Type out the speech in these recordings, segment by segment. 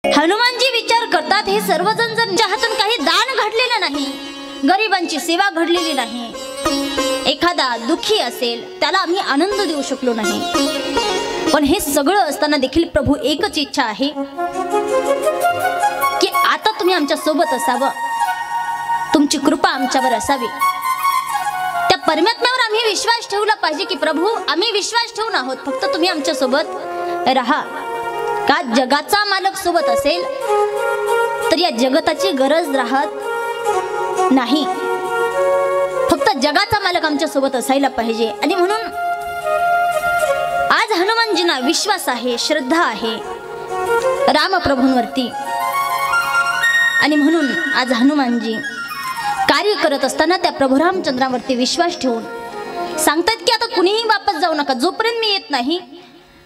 हनुमानजी विचार करतात, हे सर्वजण जर ज्या हातून काही दान घडलेलं नाही, गरिबांची सेवा घडलेली नाही, एखादा दुःखी असेल त्याला आम्ही आनंद देऊ शकलो नाही, पण हे सगळं असताना देखील प्रभू एकच इच्छा आहे की आता तुम्ही आमच्या सोबत असावं, तुमची कृपा आमच्यावर असावी। त्या परमात्म्यावर आम्ही विश्वास ठेवला पाहिजे की प्रभू आम्ही विश्वास ठेवून आहोत, फक्त तुम्ही आमच्या सोबत राहा। का जगाचा मालक सोबत असेल तर या जगताची गरज राहत नाही, फक्त जगाचा मालक आमच्या सोबत असायला पाहिजे। आणि म्हणून आज हनुमानजींना विश्वास आहे, श्रद्धा आहे रामप्रभूंवरती, आणि म्हणून आज हनुमानजी कार्य करत असताना त्या प्रभू रामचंद्रावरती विश्वास ठेवून सांगतात की आता कुणीही वापस जाऊ नका, जोपर्यंत मी येत नाही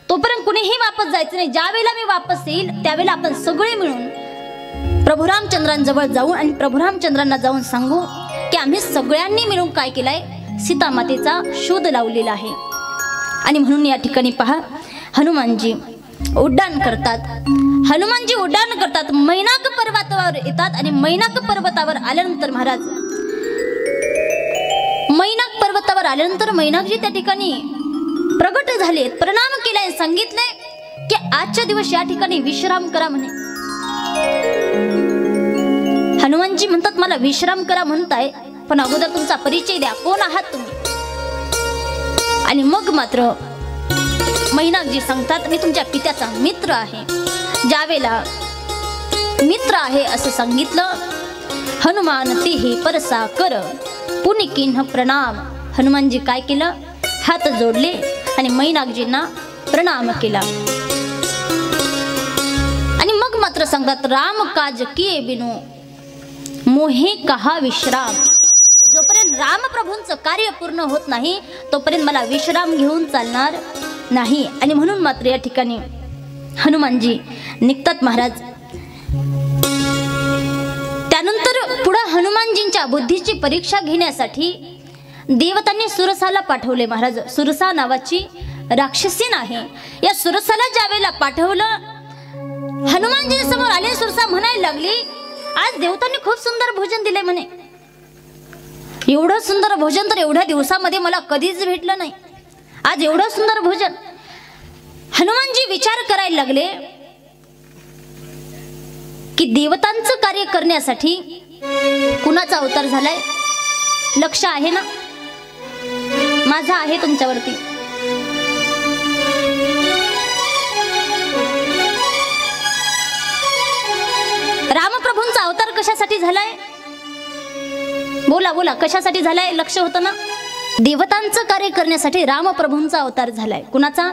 तोपर्यंत कुणीही वापस जायचं नाही, ज्यावेळेला मी वापस येईल त्यावेळेला आपण सगळे मिळून प्रभू रामचंद्रांजवळ जाऊ आणि प्रभू रामचंद्रांना जाऊन सांगू की आम्ही सगळ्यांनी मिळून काय केलंय, सीता मातेचा शोध लावलेला आहे। आणि म्हणून या ठिकाणी पहा हनुमानजी उड्डाण करतात, हनुमानजी उड्डाण करतात, मैनाक पर्वतावर येतात आणि मैनाक पर्वतावर आल्यानंतर महाराज मैनाक पर्वतावर आल्यानंतर मैनाकजी त्या ठिकाणी प्रगट झाले, प्रणाम केलाय, सांगितले की आजच्या दिवस या ठिकाणी विश्राम करा म्हणे। हनुमानजी म्हणतात मला विश्राम करा म्हणताय, पण अगोदर तुमचा परिचय द्या, कोण आहात तुम्ही? आणि मग मात्र मैनाकजी सांगतात मी तुमच्या पित्याचा मित्र आहे। ज्यावेळेला मित्र आहे असं सांगितलं, हनुमान तेही परसा कर पुनिकिन्ह प्रणाम। हनुमानजी काय केलं, हात जोडले आणि मैनाकजींना प्रणाम केला। आणि मग मात्र सांगतात राम काज किए बिनु मोहे कहा विश्राम। जोपर्यंत रामप्रभूंचं कार्य पूर्ण होत नाही तोपर्यंत मला विश्राम घेऊन चालणार नाही। आणि म्हणून मात्र या ठिकाणी हनुमानजी निघतात महाराज। त्यानंतर पुढे हनुमानजींच्या बुद्धीची परीक्षा घेण्यासाठी देवतांनी सुरसाला पाठवले महाराज। सुरसा नावाची राक्षसीन आहे, या सुरसाला ज्यावेळेला पाठवलं, हनुमानजी समोर आले, सुरसा म्हणायला लागली आज देवतांनी खूप सुंदर भोजन दिले म्हणे, एवढं सुंदर भोजन तर एवढ्या दिवसामध्ये मला कधीच भेटलं नाही, आज एवढं सुंदर भोजन। हनुमानजी विचार करायला लागले की देवतांचं कार्य करण्यासाठी कुणाचा अवतार झालाय, लक्ष आहे ना माझा आहे तुमच्यावरती। रामप्रभूंचा अवतार कशासाठी झालाय, बोला बोला कशासाठी झालाय, लक्ष होतं ना? देवतांचं कार्य करण्यासाठी रामप्रभूंचा अवतार झालाय। कुणाचा?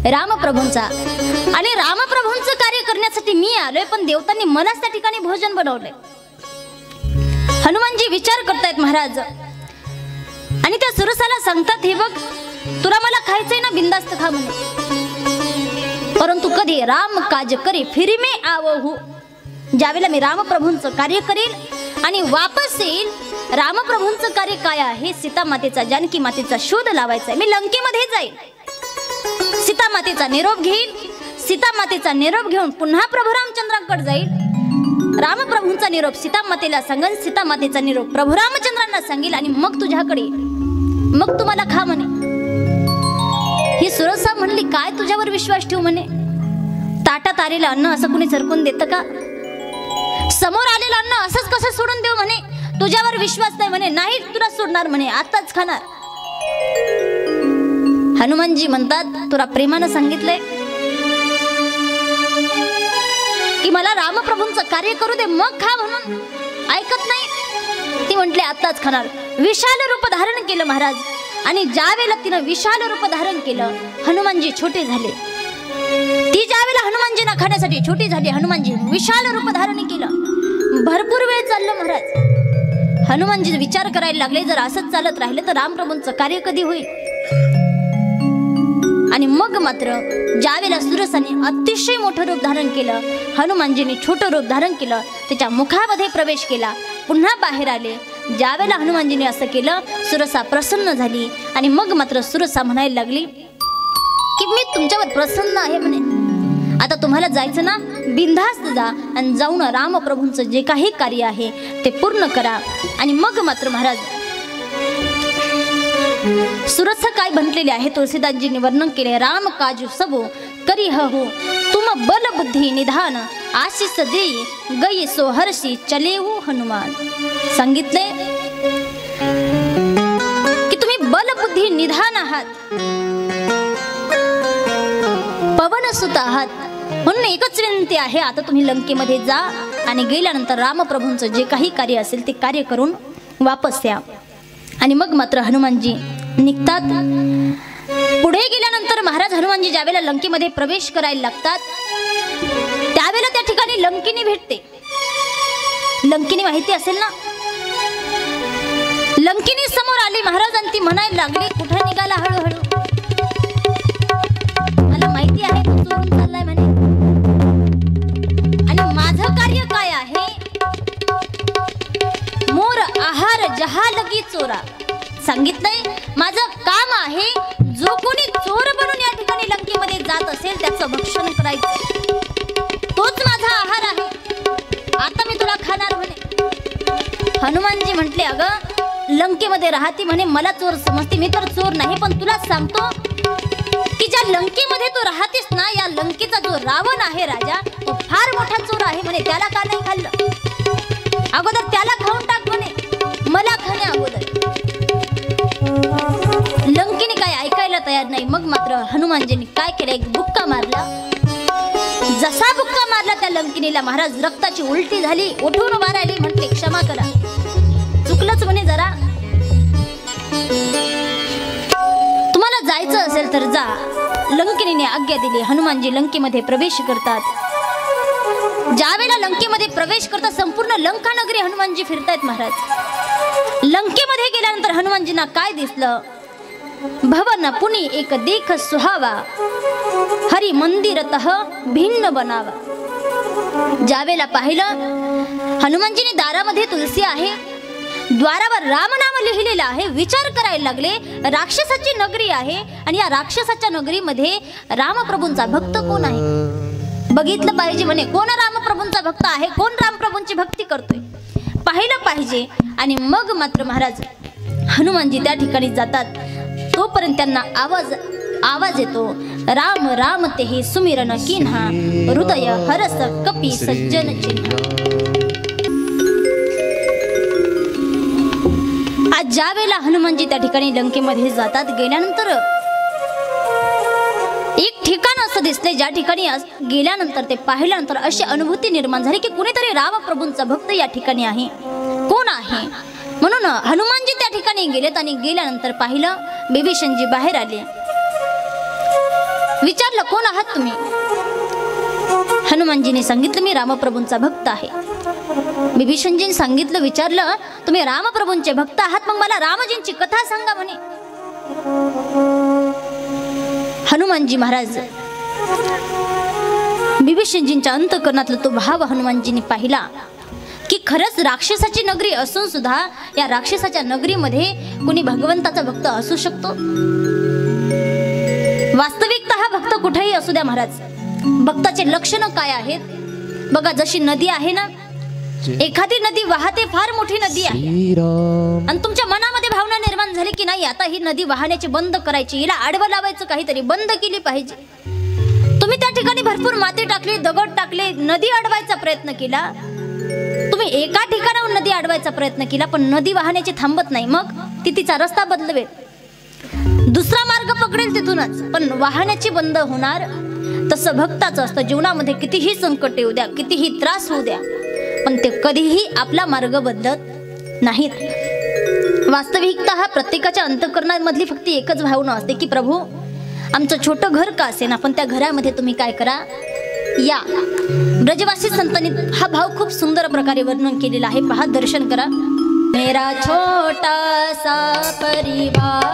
रामप्रभूंचा। आणि रामप्रभूंचं कार्य करण्यासाठी मी आलोय, पण देवतांनी मलाच त्या ठिकाणी भोजन बनवलंय। हनुमानजी विचार करतायत महाराज, आणि त्या सुरसाला सांगतात हे बघ तुला मला खायचंय ना, बिंदास्त खा म्हणे, परंतु कधी राम काज करे फिरी में आवहू, ज्यावेळेला मी रामप्रभूंचं कार्य करेल आणि वापस येईल, रामप्रभूंचं कार्य काय आहे, सीता मातेचा जानकी मातेचा शोध लावायचा आहे। मी लंकेमध्ये जाईल, सीता मातेचा निरोप घेईल, सीता मातेचा निरोप घेऊन पुन्हा प्रभू रामचंद्रांकडे जाईल, रामप्रभूंचा निरोप सीता मातेला सांगेन, सीता मातेचा निरोप प्रभू रामचंद्रांना सांगेल, आणि मग तुझ्याकडे मग तुम्हाला खा म्हणे। ही सुरसा म्हणली काय तुझ्यावर विश्वास ठेवू म्हणे, ताटात आलेलं अन्न असं कुणी सरकून देतं का, समोर आलेलं अन्न असंच कसं सोडून देऊ म्हणे, तुझ्यावर विश्वास नाही म्हणे, नाही तुला सोडणार म्हणे, आताच खाणार। हनुमानजी म्हणतात तुला प्रेमानं सांगितलंय की मला रामप्रभूंचं कार्य करू दे मग खा म्हणून, ऐकत नाही। ती म्हटले आताच खाणार। विशाल रूप धारण केलं महाराज, आणि ज्या वेळेला तिनं विशाल रूप धारण केलं हनुमानजी छोटे झाले। ती ज्या वेळेला हनुमानजींना खाण्यासाठी छोटी झाली, हनुमानजी विशाल रूप धारण केलं। भरपूर वेळ चाललं महाराज, हनुमानजी विचार करायला लागले जर असंच चालत राहिलं तर रामप्रभूंचं कार्य कधी होईल। आणि मग मात्र ज्यावेळेला सुरसाने अतिशय मोठं रूप धारण केलं, हनुमानजींनी छोटं रूप धारण केलं, त्याच्या मुखामध्ये प्रवेश केला, पुन्हा बाहेर आले। ज्यावेळेला हनुमानजींनी असं केलं सुरसा प्रसन्न झाली, आणि मग मात्र सुरसा म्हणायला लागली की मी तुमच्यावर प्रसन्न आहे म्हणे, आता तुम्हाला जायचं ना, बिनधास्त जा आणि जाऊन रामप्रभूंचं जे काही कार्य आहे ते पूर्ण करा. आणि मग मात्र महाराज सुरस काय म्हटलेले आहे तुलसीदासजींनी वर्णन केले. राम काजू सबो करी हो तुम बल बुद्धी निधान आशीष देई गई सो हर्षी चलेहू हनुमान. सांगितले की तुम्ही बल बुद्धी निधान आहात, पवन सुत आहात, म्हणून एकच विनंती आहे, आता तुम्ही लंकेमध्ये जा आणि गेल्यानंतर रामप्रभूंचं जे काही कार्य असेल ते कार्य करून वापस या. आणि मग मात्र हनुमानजी निघतात. पुढे गेल्यानंतर महाराज हनुमानजी ज्यावेळेला लंकेमध्ये प्रवेश करायला लागतात त्यावेळेला त्या ठिकाणी लंकिनी भेटते. लंकिनी माहिती असेल ना, लंकिनी समोर आली महाराज आणि ती म्हणायला लागली, कुठे निघाला हळूहळू, मला माहिती आहे तू चोरून चाललाय म्हणे, आणि माझं कार्य काय आहे, मोर आहार जहा लगी चोरा. सांगितलंय माझं काम आहे, जो कोणी चोर बनून या ठिकाणी लंकेमध्ये जात असेल त्याचं भक्षण करायचं, तोच माझा आहार आहे, आता मी तुला खाणार म्हणे. हनुमानजी म्हटले, अगं लंकेमध्ये राहती म्हणे, मला चोर समजते, मी तर चोर नाही, पण तुला सांगतो की ज्या लंकेमध्ये तू राहतेस ना, या लंकेचा जो रावण आहे राजा, तो फार मोठा चोर आहे म्हणे, त्याला का नाही खाल्लं, अगोदर त्याला खाऊन टाक म्हणे, मला खाण्या अगोदर. लंकेने काय ऐकायला तयार नाही. मग मात्र हनुमानजींनी काय केलं, एक बुक्का मारला. जसा बुक्का मारला त्या लंकिनीला महाराज रक्ताची उलटी झाली, उठून उभा राहिली, म्हटले क्षमा करा, चुकलंच म्हणे, जरा तुम्हाला जायचं असेल तर जा. लंकिनीने आज्ञा दिली. हनुमानजी लंकेमध्ये प्रवेश करतात. ज्यावेळेला लंकेमध्ये प्रवेश करतात संपूर्ण लंका नगरी हनुमानजी फिरतायत महाराज. लंकेमध्ये गेल्यानंतर हनुमानजींना काय दिसलं, भवन पुनी एक देख सुहावा हरी मंदिरतः भिन्न बनावा. ज्यावेळेला पाहिलं हनुमानजीने दारामध्ये तुलसी आहे, द्वारावर रामनाम लिहिलेलं आहे. विचार करायला लागले, राक्षसाची नगरी आहे आणि या राक्षसाच्या नगरीमध्ये रामप्रभूंचा भक्त कोण आहे, बघितलं पाहिजे म्हणे, कोण रामप्रभूंचा भक्त आहे, कोण रामप्रभूंची भक्ती करतोय, पाहिलं पाहिजे. आणि मग मात्र महाराज हनुमानजी त्या ठिकाणी जातात. तोपर्यंत त्यांना आवाज येतो, राम राम तेहि सुमिरन किन्हा हृदय हरस कपी सज्जन चिन्हा. आज ज्या वेळेला हनुमानजी त्या ठिकाणी लंकेमध्ये जातात, गेल्यानंतर एक ठिकाण असं दिसले ज्या ठिकाणी गेल्यानंतर ते पाहिल्यानंतर अशी अनुभूती निर्माण झाली की कुणीतरी रामप्रभूंचा भक्त या ठिकाणी आहे, कोण आहे. म्हणून हनुमानजी त्या ठिकाणी गेलेत आणि गेल्यानंतर पाहिलं बिभीषणजी बाहेर आले. विचारलं, कोण आहात तुम्ही. हनुमानजीने सांगितलं, मी रामप्रभूंचा भक्त आहे. बिभीषणजीने सांगितलं, विचारलं, तुम्ही रामप्रभूंचे भक्त आहात, मग मला रामजींची कथा सांगा म्हणे. हनुमानजी महाराज बिभीषणजींच्या अंतःकरणातला तो भाव हनुमानजींनी पाहिला की खरंच राक्षसाची नगरी असून सुद्धा या राक्षसाच्या नगरीमध्ये कोणी भगवंताचा भक्त असू शकतो. वास्तविकता हा भक्त कुठेही असू द्या महाराज, भक्ताचे लक्षण काय आहेत बघा. जशी नदी आहे ना, एखादी नदी वाहते, फार मोठी नदी आहे, आणि तुमच्या मनामध्ये भावना निर्माण झाली की नाही आता ही नदी वाहण्याची बंद करायची, हिला आडवं लावायचं, काहीतरी बंद केली पाहिजे. तुम्ही त्या ठिकाणी भरपूर माती टाकली, दगड टाकले, नदी अडवायचा प्रयत्न केला, तुम्ही एका ठिकाणाहून नदी अडवायचा प्रयत्न केला, पण नदी वाहण्याची थांबत नाही, मग ती तिचा रस्ता बदलवेल, दुसरा मार्ग पकडेल तिथूनच, पण वाहण्याची बंद होणार. तसं भक्ताचं असतं, जीवनामध्ये कितीही संकट येऊ द्या, कितीही त्रास होऊ द्या, पण ते कधीही आपला मार्ग बदलत नाहीत. वास्तविकता हा प्रत्येकाच्या अंतःकरणामधली फक्त एकच भावना असते की प्रभू आमचं छोटं घर का असेना, पण त्या घरामध्ये तुम्ही काय करा या. ब्रजवासी संतांनी हा भाव खूप सुंदर प्रकारे वर्णन केलेला आहे, पहा, दर्शन करा. मेरा छोटा सा परिवार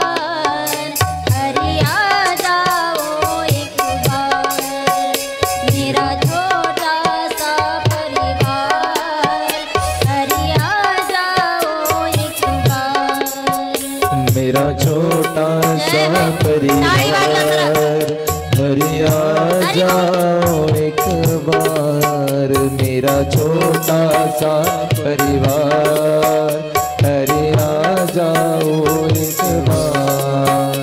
हरि आ जाओ एक बार, मेरा छोटा सा परिवार हरि आ जाओ एक बार, मेरा छोटा सा परिवार हरि आ जाओ मेरा छोटा सा परिवार, अरे आ जाओ एक बार।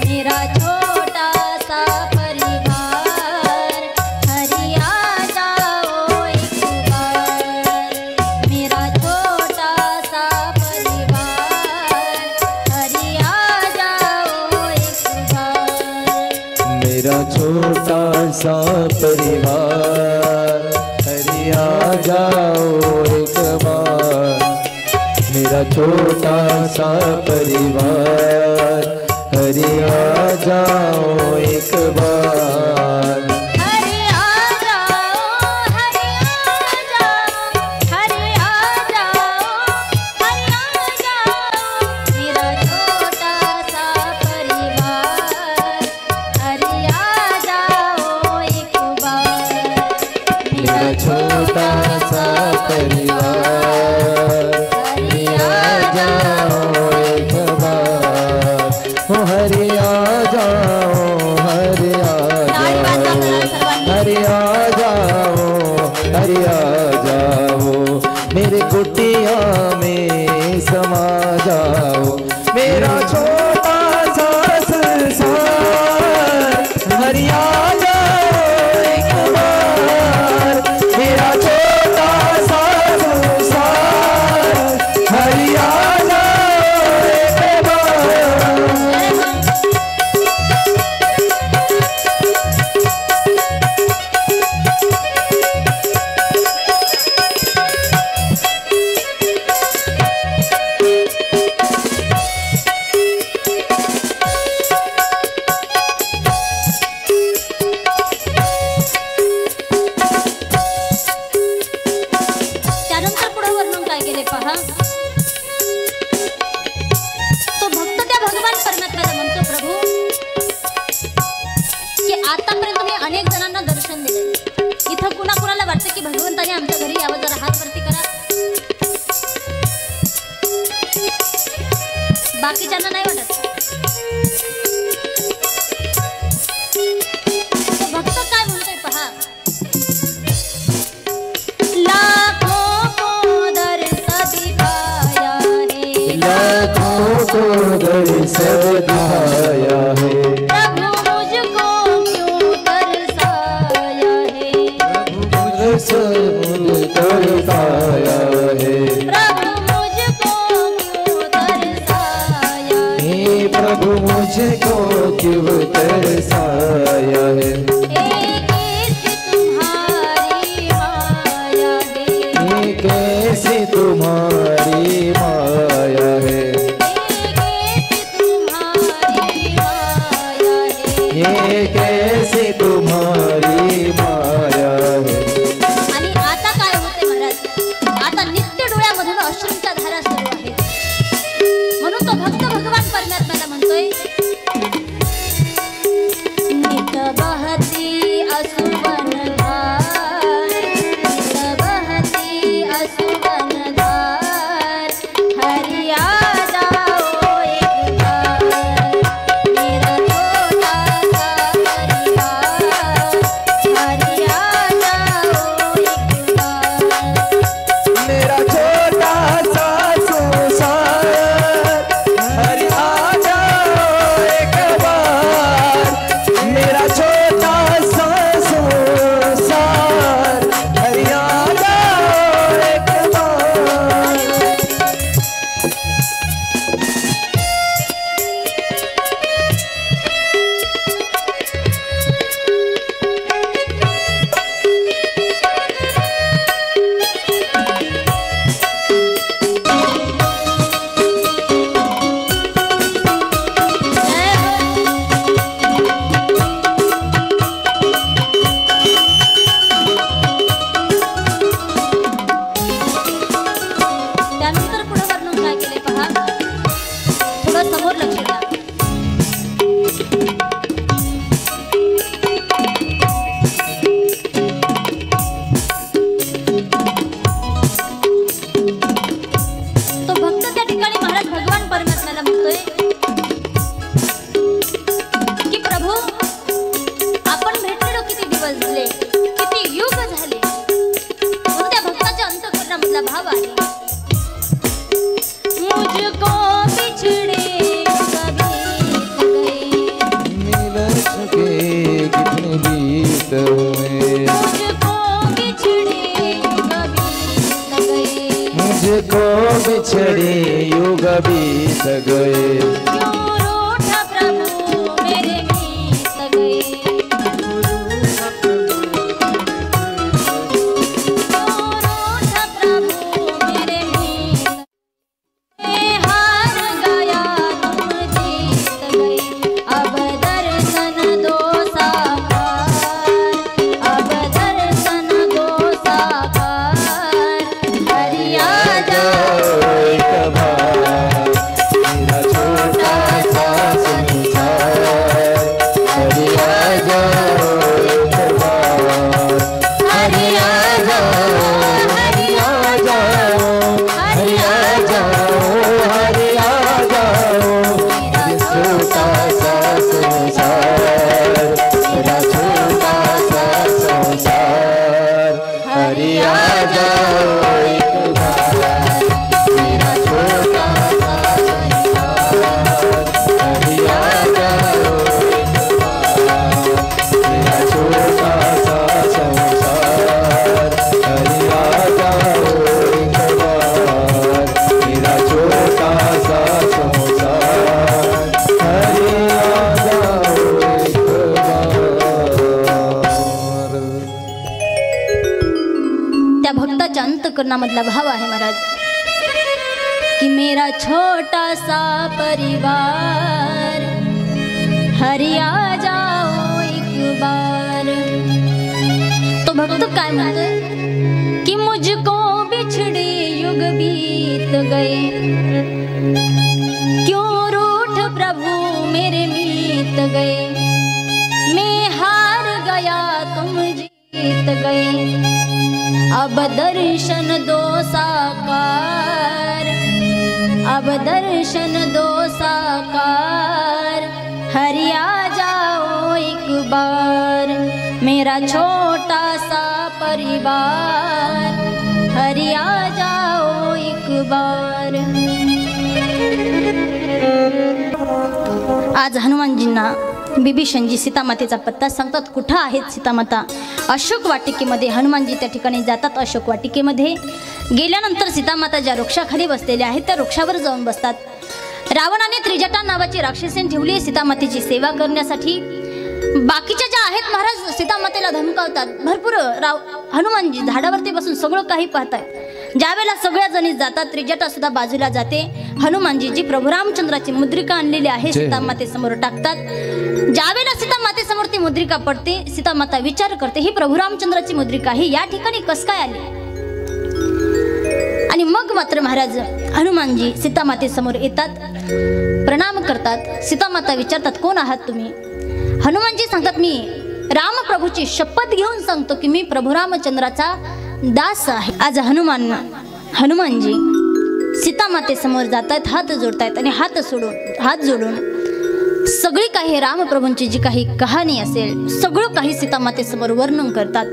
मेरा छोटा सा परिवार, हरि आ जाओ एक बार। मेरा छोटा सा परिवार, हरि आ जाओ एक बार। मेरा छोटा सा परिवार, हरि आ जाओ एक बार। मेरा छोटा सा परिवार, हरि आ जाओ एक बार। हरि आ जाओ, हरि आ जाओ, हरि आ जाओ, हरि आ जाओ। मेरा छोटा सा परिवार, हरि आ जाओ एक बार। मेरा छोटा सा परिवार, हरि आ जाओ एक बार। ओ हरि आ जाओ, हरि आ जाओ, हरि आ जाओ, हरि आ जाओ। मेरे कुटिया में समा जाओ। मेरा छोटा सा संसार, हरि आ जाओ एक बार। मेरा छोटा सा संसार, हरि आ जाओ एक बार। त्यानंतर पुढे वर्णन काय केले पहा। तो भक्त त्या भगवान परमात्म्याला म्हणतो, प्रभू की आतापर्यंत मी अनेक जणांना दर्शन दिले, इथं कुणाकुणाला वाटतं की भगवंताने आमच्या घरी यावं, जरा हात वरती करा। बाकीच्यांना नाही वाटत। तो भक्त काय म्हणतोय पहा। लाखों को दर्श दिखाया है, लाखों को दर्श दिखाया है, प्रभु मुझको क्यों तरसाया है। दर्श मुझ तरसाया है। प्रभु मुझको क्यों तरसाया है। हे प्रभु मुझको क्यों तरसाया है। एक ऐसी तुम्हारी माया है, ये कैसी तुम्हारी माया है। एक ऐसी तुम्हारी माया है। ये कैसी तुम्हारी माया है। आणि आता काय होते महाराज, आता नित्य डोळ्यामधून अश्रूंच्या धारा सुरू आहेत। म्हणून तो भक्त भगवान परमात्म्याला म्हणतोय, नित बहती असुवन धार, नित बहती असुवन धार। नामातला भाव आहे मुझको बिछड़े मिल चुके कितने बीत हुए मुझको बिछड़े युग बीत गए मधला भाव आहे महाराज कि मेरा छोटा सा परिवार हरि आ जाओ एक बार। तो भक्त काय म्हणतोय कि मुझको बिछड़े युग बीत गए क्यों रूठ प्रभु मेरे मीत गए मैं हार गया तुम जीत गए अब दर्शन दो साकार अब दर्शन दो साकार हरि आ जाओ एक बार मेरा छोटा सा परिवार हरि आ जाओ एक बार। आज हनुमानजींना बिभीषणजी सीतामातेचा पत्ता सांगतात। कुठं आहेत सीतामाता? अशोक वाटिकेमध्ये हनुमानजी त्या ठिकाणी जातात। अशोक वाटिकेमध्ये गेल्यानंतर सीतामाता ज्या वृक्षाखाली बसलेल्या आहेत त्या वृक्षावर जाऊन बसतात। रावणाने त्रिजटा नावाची राक्षसीन ठेवली आहे सीतामातेची सेवा करण्यासाठी। बाकीच्या ज्या आहेत महाराज सीतामातेला धमकावतात भरपूर। हनुमानजी झाडावरती बसून सगळं काही पाहतात। ज्यावेळेला सगळ्या जणी जातात त्रिजटा सुद्धा बाजूला जाते। हनुमानजी जी प्रभू रामचंद्राची मुद्रिका आणलेली आहे सीतामाते समोर टाकतात। ज्यावेळेला सीतामाते समोर ती मुद्रिका पडते सीतामाता विचार करते ही प्रभू रामचंद्राची मुद्रिका आहे या ठिकाणी कस काय आली। आणि मग मात्र महाराज हनुमानजी सीतामाते समोर येतात प्रणाम करतात। सीतामाता विचारतात कोण आहात तुम्ही? हनुमानजी सांगतात मी रामप्रभूची शपथ घेऊन सांगतो की मी प्रभू रामचंद्राचा दास आहे। आज हनुमानजी सीतामाते समोर जातात हात जोडतायत आणि हात जोडून सगळी काही रामप्रभूंची जी काही कहाणी असेल सगळं काही सीतामाते समोर वर्णन करतात।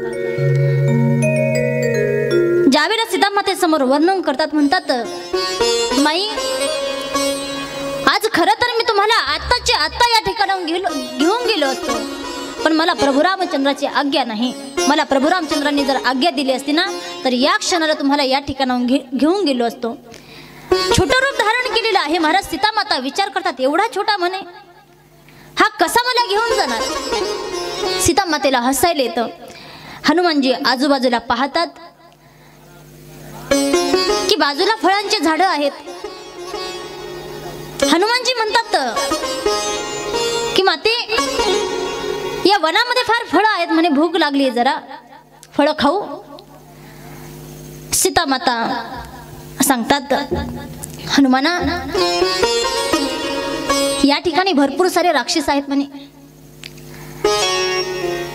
ज्यावेळेला सीतामाते समोर वर्णन करतात म्हणतात माई आज खरं तर मी तुम्हाला आत्ताच्या आत्ता या ठिकाणाहून घेऊन गेलो असतो पण मला प्रभू रामचंद्राची आज्ञा नाही। मला प्रभू रामचंद्रांनी जर आज्ञा दिली असती ना तर या क्षणाला तुम्हाला या ठिकाणाहून घेऊन गेलो असतो। छोटं रूप धारण केलेलं आहे महाराज। सीतामाता विचार करतात एवढा छोटा म्हणे हा कसा मला घेऊन जाणार। सीतामातेला हसायला येतं। हनुमानजी आजूबाजूला पाहतात की बाजूला फळांची झाडं आहेत। हनुमानजी म्हणतात की माते या वनामध्ये फार फळं आहेत म्हणे भूक लागली जरा फळं खाऊ। सीतामाता सांगतात हनुमाना या ठिकाणी भरपूर सारे राक्षस आहेत म्हणे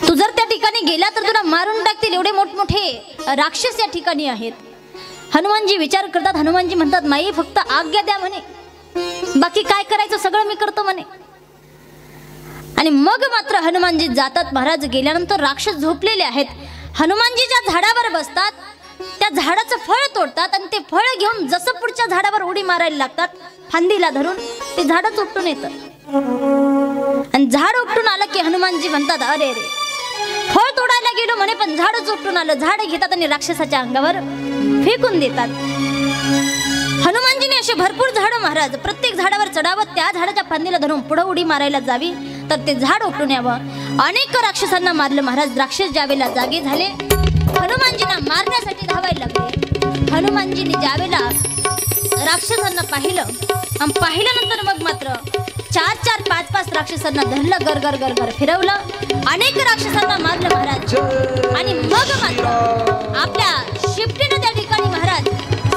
तू जर त्या ठिकाणी गेला तर तुला मारून टाकतील एवढे मोठमोठे राक्षस या ठिकाणी आहेत। हनुमानजी विचार करतात। हनुमानजी म्हणतात माई फक्त आज्ञा द्या म्हणे बाकी काय करायचं सगळं मी करतो म्हणे। आणि मग मात्र हनुमानजी जातात। महाराज गेल्यानंतर राक्षस झोपलेले आहेत। हनुमानजी ज्या झाडावर बसतात त्या झाडाचं फळ तोडतात आणि ते फळ घेऊन जसं पुढच्या झाडावर उडी मारायला लागतात, फांदीला धरून ते झाडच उपटून येतं. आणि झाड उपटून आलं की हनुमानजी म्हणतात, अरे रे, फळ तोडायला गेलो म्हणे पण झाडच उपटून आलं. झाड घेतात आणि राक्षसाच्या अंगावर फेकून देतात. हनुमानजीने असे भरपूर झाडं महाराज, प्रत्येक झाडावर चढावं, त्या झाडाच्या फांदीला धरून पुढे उडी मारायला जावी तर ते झाड उपटून यावं. अनेक राक्षसांना मारलं महाराज. राक्षस ज्यावेळेला जागे झाले, हनुमानजींना मारण्यासाठी धावायला लागले. हनुमानजींनी ज्यावेळेला राक्षसांना पाहिलं आणि पाहिल्यानंतर मग मात्र 4-4, 5-5 राक्षसांना धरलं, गर गर गर फिरवलं, अनेक राक्षसांना मारलं महाराज. आणि मग मात्र आपल्या शिफ्टीनं त्या ठिकाणी महाराज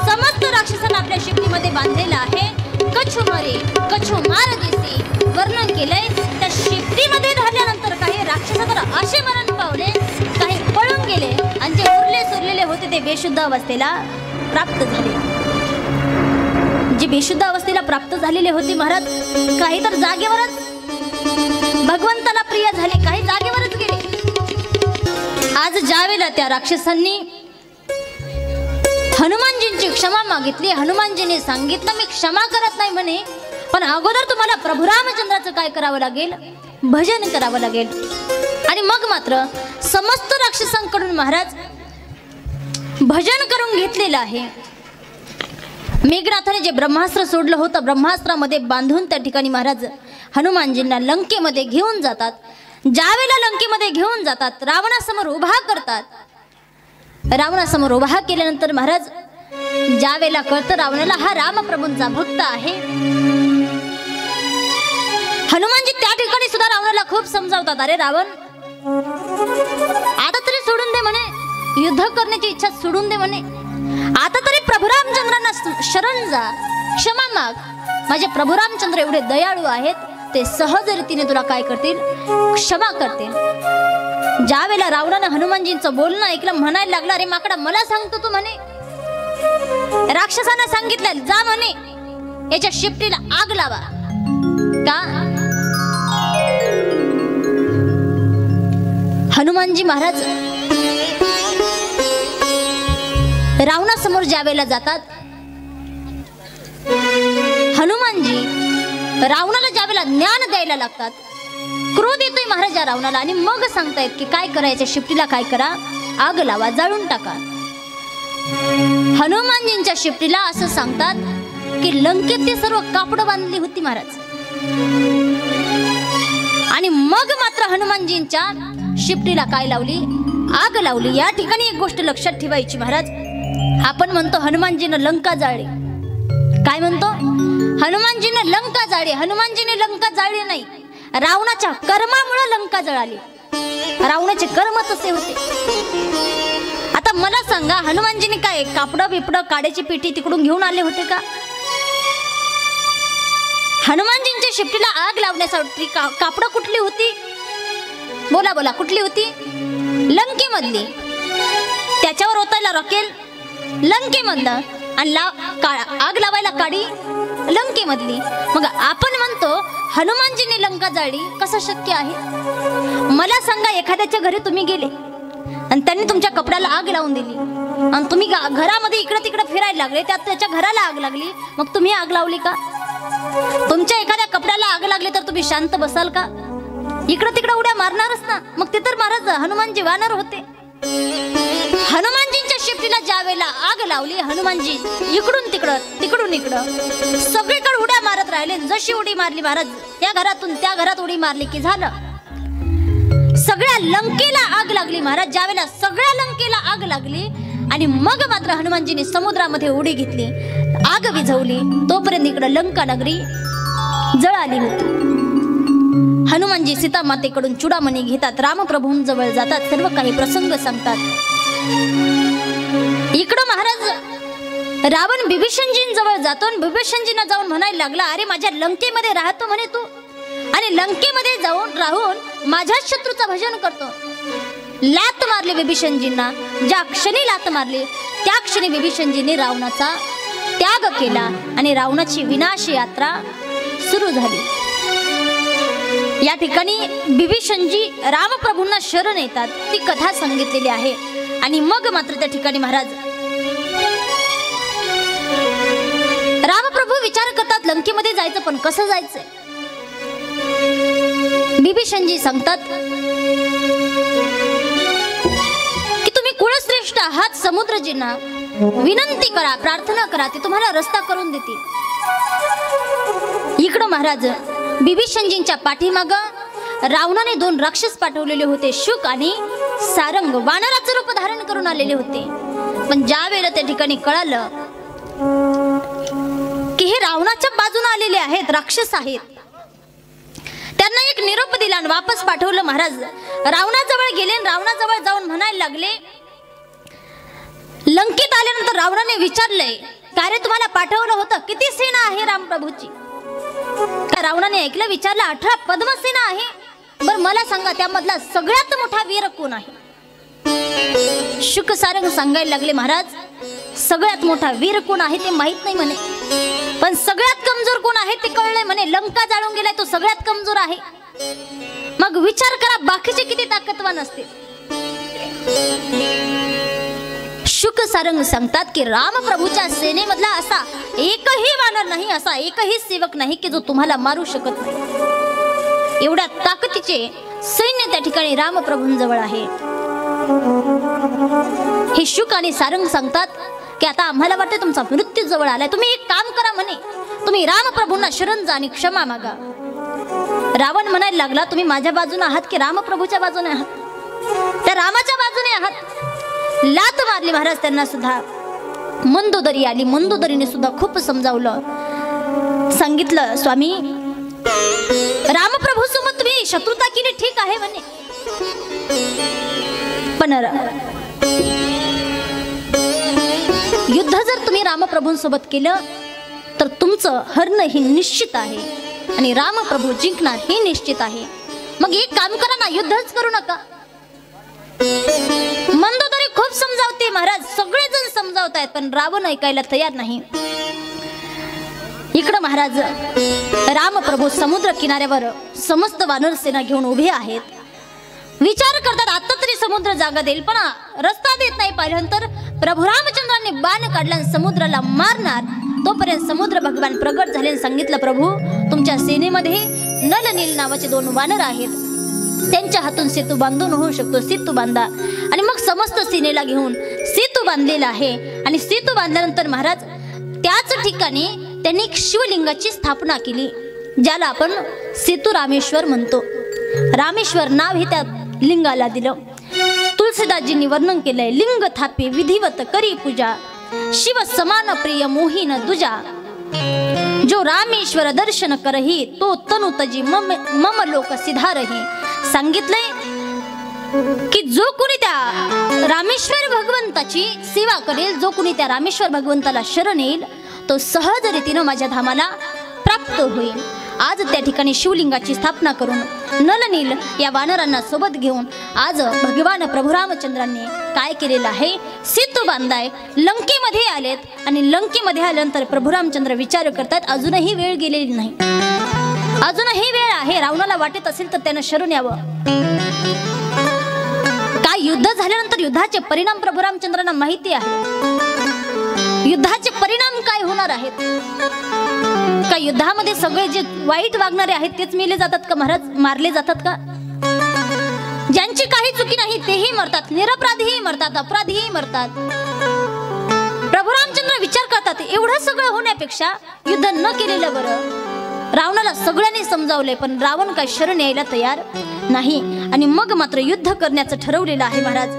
समस्त राक्षसांना आपल्या शिफ्टीमध्ये बांधलेलं आहे. कछु मरे कछु मार दिसे वर्णन केलंय. त्या शिफ्टीमध्ये धरल्यानंतर काही राक्षस तर असे मरण पावले, काही पळून गेले आणि जे उरले सुरलेले होते ते बेशुद्ध अवस्थेला प्राप्त झाले. जे बेशुद्ध अवस्थेला प्राप्त झालेले होते महाराज, काही तर जागेवरच भगवंताला प्रिय झाले, काही जागेवरच गेले. आज ज्यावेळेला त्या राक्षसांनी हनुमानजींची क्षमा मागितली, हनुमानजींनी सांगितलं मी क्षमा करत नाही म्हणे, पण अगोदर तुम्हाला प्रभू रामचंद्राचं काय करावं लागेल, भजन करावं लागेल. आणि मग मात्र समस्त राक्षसांकडून महाराज भजन करून घेतलेलं आहे. मेघनाथाने जे ब्रह्मास्त्र सोडलं होतं, ब्रह्मास्त्रामध्ये बांधून त्या ठिकाणी महाराज हनुमानजींना लंकेमध्ये घेऊन जातात. ज्यावेळेला लंकेमध्ये घेऊन जातात, रावणासमोर उभा करतात. रावणासमोर उभा केल्यानंतर महाराज ज्यावेळेला कळतं रावणाला हा रामप्रभूंचा भक्त आहे, हनुमानजी त्या ठिकाणी सुद्धा रावणाला खूप समजावतात. अरे रावण, आता तरी सोडून दे म्हणे, युद्ध करण्याची इच्छा सोडून दे म्हणे, आता तरी प्रभू रामचंद्रांना शरण जा, क्षमा माग. माझे प्रभू रामचंद्र एवढे दयाळू आहेत, ते सहज रीतीने तुला काय करतील, क्षमा करतील. ज्या वेळेला रावणानं हनुमानजींचं बोलणं ऐकलं, म्हणायला लागला, अरे माकडा मला सांगतो तू म्हणे, राक्षसांना सांगितलं जा म्हणे याच्या शिफ्टीला आग लावा. का हनुमानजी महाराज रावणासमोर ज्या वेळेला जातात, हनुमानजी रावणाला ज्या वेळेला ज्ञान द्यायला लागतात, क्रोध येतोय महाराज या रावणाला. आणि मग सांगतायत की काय करायचं, शिफ्टीला काय करा, आग लावा, जाळून टाका. हनुमानजींच्या शिफ्टीला असं सांगतात की लंकेत ते सर्व कापडं बांधली होती महाराज. आणि मग मात्र हनुमानजींच्या शिफ्टीला काय लावली, आग लावली. या ठिकाणी एक गोष्ट लक्षात ठेवायची महाराज, आपण म्हणतो हनुमानजीनं लंका जाळली, काय म्हणतो, हनुमानजीनं लंका जाळली. हनुमानजीने लंका जाळली नाही, रावणाच्या कर्मामुळे लंका जळाली. रावणाचे कर्म तसे होते. आता मला सांगा, हनुमानजीने काय कापडं बिपडं काड्याची पेटी तिकडून घेऊन आले होते का? हनुमानजींच्या शिफ्टीला आग लावण्यासाठी कापडं कुठली होती, बोला बोला, कुठली होती, लंकेमधली. त्याच्यावर ओतायला रॉकेल लंकेमधलं आणि आग लावायला काडी लंकेमधली. मग आपण म्हणतो हनुमानजीने लंका जाळली, कसं शक्य आहे? मला सांगा, एखाद्याच्या घरी तुम्ही गेले आणि त्यांनी तुमच्या कपड्याला आग लावून दिली आणि तुम्ही घरामध्ये इकडे तिकडे फिरायला लागले, त्यात त्याच्या घराला आग लागली, मग तुम्ही आग लावली का? तुमच्या एखाद्या कपड्याला आग लागली तर तुम्ही शांत बसाल का? इकडे तिकडे उड्या मारणारच ना. मग ते तर महाराज हनुमानजी वानर होते. हनुमानजींच्या शिफ्टीला ज्या वेळेला आग लावली, हनुमानजी इकडून तिकडं तिकडून इकडं सगळीकडे उड्या मारत राहिले. जशी उडी मारली महाराज, त्या घरातून त्या घरात उडी मारली की झालं, सगळ्या लंकेला आग लागली महाराज. ज्या वेळेला सगळ्या लंकेला आग लागली आणि मग मात्र हनुमानजीने समुद्रामध्ये उडी घेतली, आग विझवली, तोपर्यंत इकडं लंका नगरी जळाली होती. हनुमानजी सीता मातेकडून चुडामणी घेतात, रामप्रभूंजवळ जातात, सर्व काही प्रसंग सांगतात. इकडं महाराज रावण बिभीषणजींजवळ जातो आणि बिभीषणजींना जाऊन म्हणायला लागला, अरे माझ्या लंकेमध्ये राहतो म्हणे तू, आणि लंकेमध्ये जाऊन राहून माझ्याच शत्रूचं भजन करतो. लात मारली बिभीषणजींना. ज्या क्षणी लात मारली त्या क्षणी बिभीषणजींनी रावणाचा त्याग केला आणि रावणाची विनाश यात्रा सुरू झाली. या ठिकाणी बिभीषणजी रामप्रभूंना शरण येतात, ती कथा सांगितलेली आहे. आणि मग मात्र त्या ठिकाणी महाराज म्हणतात लंकेमध्ये जायचं, पण कसं जायचंय? बिभीषणजी सांगतात की तुम्ही कुळश्रेष्ठ आहात, समुद्रजींना विनंती करा, प्रार्थना करा, ते तुम्हाला रस्ता करून देतील. इकडं महाराज बिभीषणजींच्या पाठीमाग रावणाने 2 राक्षस पाठवलेले होते, शुक आणि सारंग, वानराचं रूप धारण करून आलेले होते. पण ज्या वेळेला त्या ठिकाणी कळालं की हे रावणाच्या बाजूने आलेले आहेत, राक्षस आहेत, त्यांना एक निरोप दिला आणि वापस पाठवलं. महाराज रावणाजवळ गेले, रावणाजवळ जाऊन म्हणायला लागले. लंकेत आल्यानंतर रावणाने विचारलंय, का रे तुम्हाला पाठवलं होतं, किती सेना आहे रामप्रभूची? का रावणाने ऐकलं, विचारलं, 18 पद्मसेना आहे. बरं मला सांगा त्यामधला सगळ्यात मोठा वीर कोण आहे? शुक सारंग सांगायला लागले, महाराज सगळ्यात मोठा वीर कोण आहे ते माहित नाही म्हणे, पण सगळ्यात कमजोर कोण आहे ते कळलंय म्हणे. लंका जाळून गेलाय तो सगळ्यात कमजोर आहे. मग विचार करा बाकीचे किती ताकदवान असतील. शुक सारंग सांगतात की रामप्रभूच्या सेनेमधला असा एकही वानर नाही, असा एकही सेवक नाही की जो तुम्हाला मारू शकत नाही. एवढ्या ताकदीचे सैन्य त्या ठिकाणी रामप्रभूंजवळ आहे. हे शुक आणि सारंग सांगतात की आता आम्हाला वाटतं तुमचा मृत्यू जवळ आलाय, तुम्ही एक काम करा म्हणे, तुम्ही रामप्रभूंना शरण जा आणि क्षमा मागा. रावण म्हणायला लागला, तुम्ही माझ्या बाजूने आहात की रामप्रभूच्या बाजूने आहात? त्या रामाच्या बाजूने आहात. लात मारली महाराज त्यांना सुद्धा. मंदोदरी आली, मंदोदरीने सुद्धा खूप समजावलं, सांगितलं, स्वामी रामप्रभू सोबत तुम्ही शत्रुता केली ठीक आहे म्हणे, पण युद्ध जर तुम्ही रामप्रभूंसोबत केलं तर तुमचं हरण हे निश्चित आहे आणि रामप्रभू जिंकणार हे निश्चित आहे. मग एक काम करा ना, युद्धच करू नका. मंदोदरी खूप समजावते महाराज, सगळेजण समजावतायत, पण रावण ऐकायला तयार नाही. इकडं महाराज रामप्रभू समुद्र किनाऱ्यावर समस्त वानर सेना घेऊन उभे आहेत. विचार करतात आता तरी समुद्र जागा देईल, पण रस्ता देत नाही. पाहिल्यानंतर प्रभू रामचंद्रांनी बाण काढला आणि समुद्राला मारणार. तोपर्यंत समुद्र भगवान प्रगट झाले आणि सांगितलं, प्रभू तुमच्या सेनेमध्ये नल नील नावाचे 2 वानर आहेत, त्यांच्या हातून सेतू बांधून होऊ शकतो, सेतू बांधा. आणि मग समस्त सेनेला घेऊन सेतू बांधलेला आहे. आणि सेतू बांधल्यानंतर महाराज त्याच ठिकाणी त्यांनी एक शिवलिंगाची स्थापना केली, ज्याला आपण सेतू रामेश्वर म्हणतो. रामेश्वर नाव हे त्या लिंगाला दिलं. तुलसीदासजींनी वर्णन केलंय, लिंग थापे विधिवत करी पूजा, शिव समान प्रिय मोहीन दुजा, जो रामेश्वर दर्शन करही तो तनु तजी मम लोक सिधारही. सांगितलंय की जो कोणी त्या रामेश्वर भगवंताची सेवा करेल, जो कोणी त्या रामेश्वर भगवंताला शरण येईल, तो सहज रीतीनं माझ्या धामाला प्राप्त होईल. आज त्या ठिकाणी शिवलिंगाची स्थापना करून नलनील या वानरांना सोबत घेऊन आज भगवान प्रभू रामचंद्रांनी काय केलेलं आहे, सेतू बांधाय, लंकेमध्ये आलेत. आणि लंकेमध्ये आल्यानंतर प्रभू रामचंद्र विचार करतात, अजूनही वेळ गेलेली नाही, अजूनही वेळ आहे. रावणाला वाटत असेल तर त्यानं शरण यावं. काय युद्ध झाल्यानंतर युद्धाचे परिणाम प्रभू रामचंद्रांना माहिती आहे. युद्धाचे परिणाम काय होणार आहेत? का युद्धामध्ये सगळे जे वाईट वागणारे आहेत तेच मेले जातात का महाराज, मारले जातात का? ज्यांची काही चुकी नाही तेही मरतात, निरपराधीही मरतात, अपराधीही मरतात. प्रभू रामचंद्र विचार करतात, एवढं सगळं होण्यापेक्षा युद्ध न केलेलं बरं. रावणाला सगळ्यांनी समजावलंय, पण रावण काय शरण यायला तयार नाही. आणि मग मात्र युद्ध करण्याचं ठरवलेलं आहे महाराज.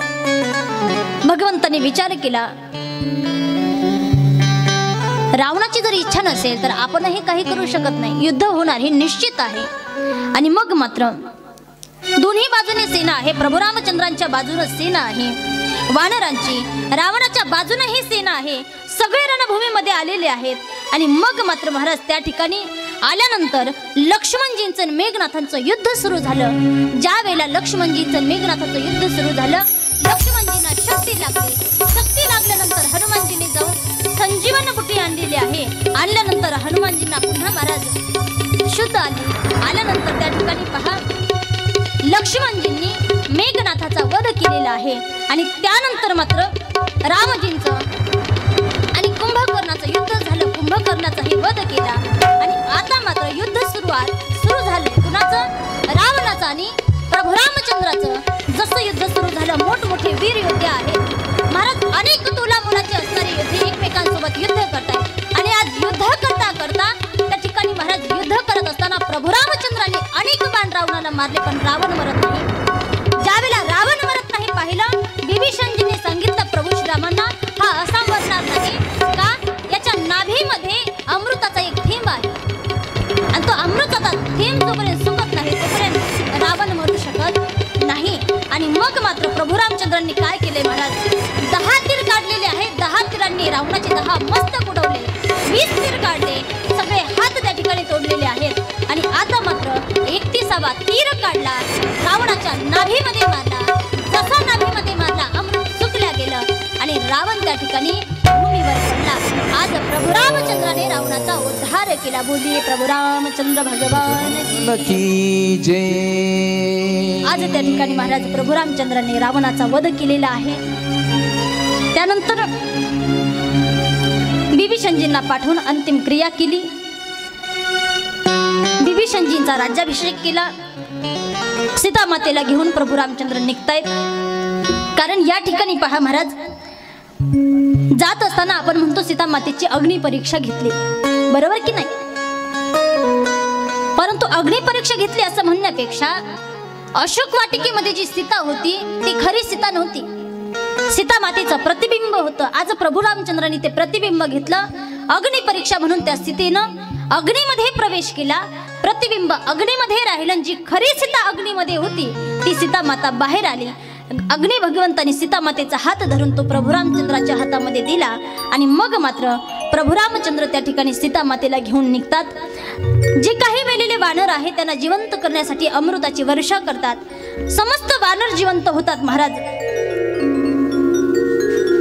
भगवंताने विचार केला, रावणाची जर इच्छा नसेल तर आपणही काही करू शकत नाही, युद्ध होणार हे निश्चित आहे. आणि मग मात्र दोन्ही बाजूने सेना आहे. प्रभू रामचंद्रांच्या बाजूने सेना आहे वानरांची, रावणाच्या बाजूनेही सेना आहे. सगळे रणभूमीमध्ये आलेले आहेत. आणि मग मात्र महाराज त्या ठिकाणी आल्यानंतर लक्ष्मणजींचं मेघनाथांचं युद्ध सुरू झालं. ज्या वेळेला लक्ष्मणजींचं मेघनाथांचं युद्ध सुरू झालं, लक्ष्मणजींना शक्ती लागली. शक्ती लागल्यानंतर हनुमानजींनी जाऊन संजीवन बुटी आणलेली आहे. आणल्यानंतर हनुमानजींना पुन्हा महाराज शुद्ध आली. आल्यानंतर त्या ठिकाणी पहा, लक्ष्मणजींनी मेघनाथाचा वध केलेला आहे. आणि त्यानंतर मात्र रामजींचं आणि कुंभकर्णाचं युद्ध झालं. कुंभकर्णाचा हे वध केला. रामचंद्राचं जसं युद्ध सुरू झालं, मोठमोठे वीर योद्धे आहेत महाराज, अनेक तोला मोलाचे असणारे योद्धे एकमेकांसोबत युद्ध करतात. आणि आज युद्ध करता करता त्या ठिकाणी महाराज युद्ध करत असताना प्रभू रामचंद्राने अनेक बाण रावणाला मारले, पण रावण मरत नाही. ज्यावेळेला रावण मरत नाही पाहिलं, विभीषणजीने सांगितलं प्रभू श्रीरामांना, हा असा मरणार नाही का, याच्या नाभीमध्ये अमृताचा एक थेंब आहे आणि तो अमृताचा थेंब जोपर्यंत सुकत नाही तोपर्यंत रावण मरू शकत नाही. आणि मग मात्र प्रभू रामचंद्रांनी काय केले महाराज, 10 तीर काढलेले आहेत. 10 तीरांनी रावणाचे 10 मस्तक उडवले, 20 तीर काढले, सगळे हात त्या ठिकाणी तोडलेले आहेत. आणि आता मात्र 31वा तीर काढला, रावणाच्या नाभीमध्ये मारला. जसा नाभीमध्ये मारला, अमृत सुकल्या गेलं आणि रावण त्या ठिकाणी भूमीवर पडला. आज प्रभू रामचंद्राने रावणाचा उद्धार केला. बोलिये प्रभू रामचंद्र भगवान की जय. आज त्या ठिकाणी महाराज प्रभू रामचंद्राने रावणाचा वध केलेला आहे. त्यानंतर विभीषणजींना पाठवून अंतिम क्रिया केली. विभीषणजींचा राज्याभिषेक केला. सीता मातेला घेऊन प्रभू रामचंद्र निघतायत. कारण या ठिकाणी पहा महाराज, जात असताना आपण म्हणतो सीता मातेची अग्नी परीक्षा घेतली, बरोबर की नाही? परंतु अग्नी परीक्षा घेतली असं म्हणण्यापेक्षा अशोक वाटिकेमध्ये जी सीता होती ती खरी सीता नव्हती, सीता मातेचं प्रतिबिंब होतं. आज प्रभू रामचंद्रांनी ते प्रतिबिंब घेतलं, अग्नी परीक्षा म्हणून त्या स्थितीनं अग्नीमध्ये प्रवेश केला. प्रतिबिंब अग्नीमध्ये राहिलं, जी खरी सीता अग्नीमध्ये होती ती सीता माता बाहेर आली. अग्नी भगवंताने सीता मातेचा हात धरून तो प्रभू रामचंद्राच्या हातामध्ये दिला आणि मग मात्र प्रभू रामचंद्र त्या ठिकाणी सीता मातेला घेऊन निघतात. जे काही मेलेले वानर आहेत त्यांना जिवंत करण्यासाठी अमृताची वर्षा करतात. समस्त वानर जिवंत होतात महाराज.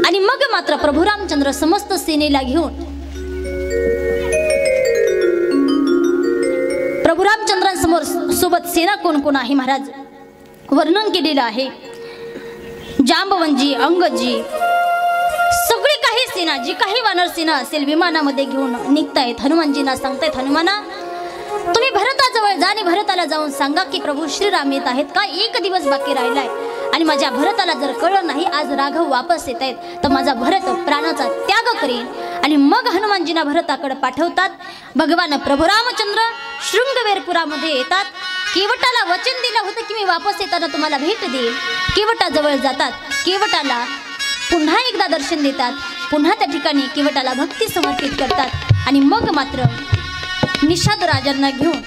आणि मग मात्र प्रभू रामचंद्र समस्त सेनेला घेऊन प्रभू रामचंद्रांसमोर सोबत सेना कोण कोण आहे महाराज वर्णन केलेलं आहे. जांबवंजी, अंगजी, सगळी काही सेना, जी काही वानर सेना असेल विमानामध्ये घेऊन निघतायत. हनुमानजींना सांगतायत, हनुमाना तुम्ही भरताजवळ जा आणि भरताला जाऊन सांगा की प्रभू श्रीराम येत आहेत का, 1 दिवस बाकी राहिलाय आणि माझ्या भरताला जर कळलं नाही आज राघव वापस येत आहेत तर माझा भरत प्राणाचा त्याग करेल. आणि मग हनुमानजींना भरताकडे पाठवतात. भगवान प्रभू रामचंद्र शृंगवेरपुरामध्ये येतात. केवटाला वचन दिलं होतं की मी वापस येताना तुम्हाला भेट देईल. केवटाजवळ जातात, केवटाला पुन्हा एकदा दर्शन देतात, पुन्हा त्या ठिकाणी केवटाला भक्ती समर्पित करतात. आणि मग मात्र निषाद राजांना घेऊन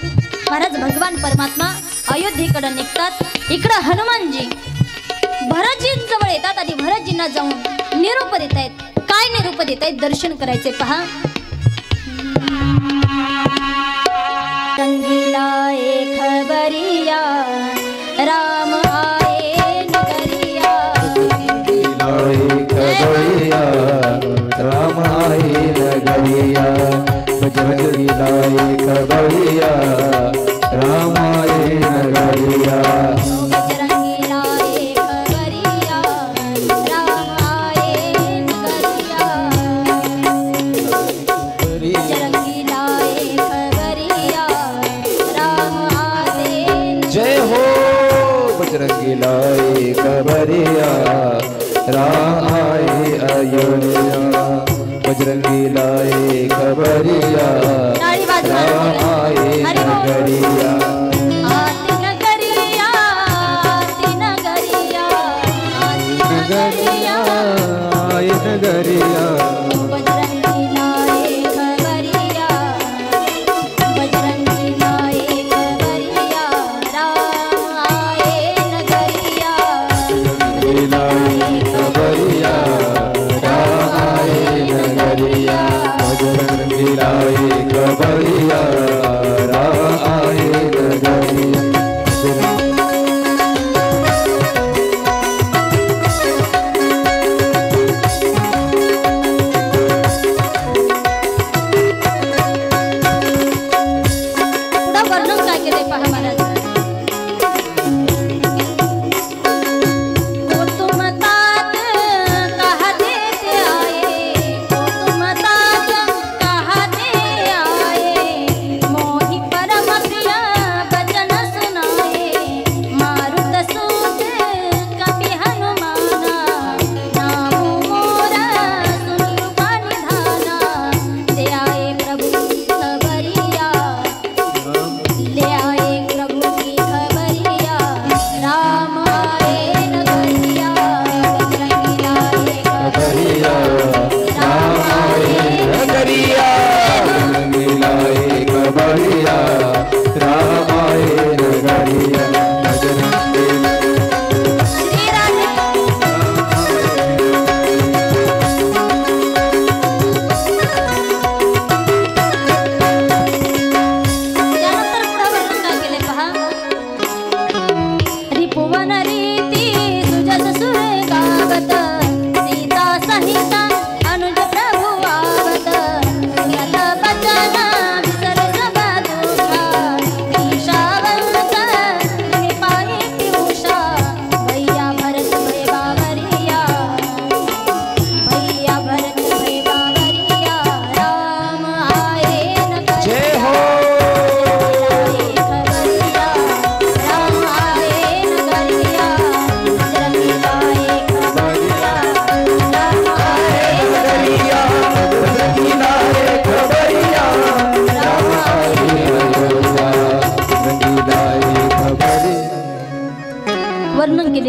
महाराज भगवान परमात्मा अयोध्येकडे निघतात. इकडं हनुमानजी भरतजींजवळ येतात आणि भरतजींना जाऊन निरोप देत आहेत. काय निरोप देत आहेत दर्शन करायचे पहा. रंगीला एक खबरिया राम आए नगरिया, खबरिया राम आए नगरिया, बजरंगी लाए खबरिया राम आए नगरिया. बजरंगी लाए खबरिया राम आए नगरिया, बजरंगी लाए खबरिया राम आए. जय हो बजरंगी लाए खबरिया राम आए अयोध्या, बजरंगी लाए खबरिया राम आए नगरिया. आते नगरिया, आते नगरिया, आते नगरिया, आए नगरिया. बजरंगी लाए खबरिया, बजरंगी लाए खबरिया राम आए नगरिया, बजरंगी लाए खबरिया राम आए नगरिया, बजरंगी लाए खबरिया राम आए नगरिया.